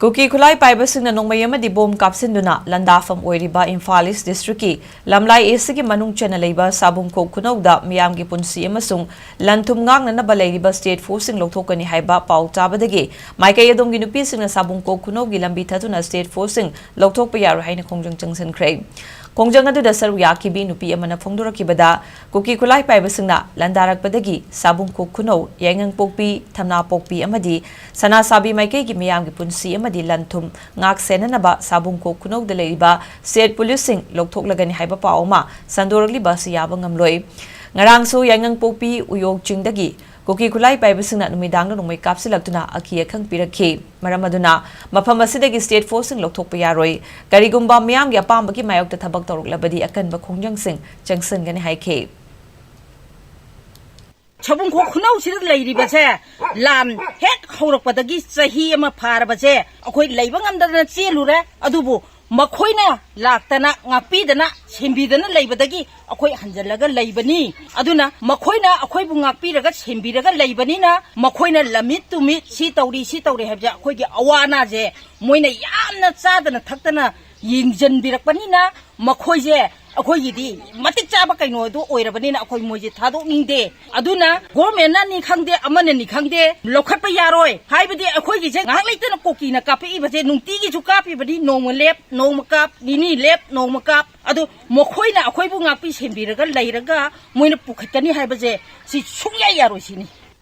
Kuki Kulai Paibasing na nongmayama di bom kapsinduna landafam oiriba Imphal East District Lamlai Esigi Manung Chanaleba Sabung Kok Kunawda Miyamgi Punsi amasung Lantum Ngang na nabalayriba State Forcing Lokthokani haiba pau tabadagi Maikai Adonggi nupising na Sabung Kok Kunawgi lambi thatuna State Forcing Lokthokpa yaro haina khongjang changsankhre Kongjang adu da saru yakibi nupi amana phongdorakibada Kuki Kulai Paibasingna landarakpadagi Sabung Kok Kunaw Yangang Pokpi Thamna Pokpi amadi Sana Sabi Maikai gi miyamgi punsi amadi lanthum ngak senanaba Sabung Kok Kunaw da leiba State Policing Lokthoklagani haiba pauma sandoragliba siyaba ngamloi Ngarangso Yangang Pokpi uyog chingdagi Kuki Kulai Paibasingna numidangna nungmay kapsilaktuna aki akhang pirakhi Maramaduna mafam asidagi State Forcing Lokthokpa yaroi karigumba miyamgi apambagi mayokta thabak tawruklabadi akanba khongjang changsan gani haikhe Sabung Kok Kunaw sida leiribase lam hek haurakpadagi sahi ama pharabase akhoi leiba ngamdana chelure adubu makoina laktana ngapidana sembidana leibadagi akhoi hanjalaga leibani aduna makoina akhoi bu ngapiraga sembiraga leibani na makoina lamit tumit si tawri habja akhoi gi awana je moina yamna chadana thakdana yingjanbirakpani na makhoi je akhoi gi matik chaba kaino do oirabani na akhoi moje thadok ningde aduna government na ni khangde amane ni khangde lokhatpa yaroi haibadi akhoi gi je ngak leitana koki na kapi baje nungti gi chu kapi badi nong lep nong kap nini lep nong kap adu makhoi na akhoi bu ngak pi sembiraga leiraga moina pukhatani haibaje si sungya yaroi sini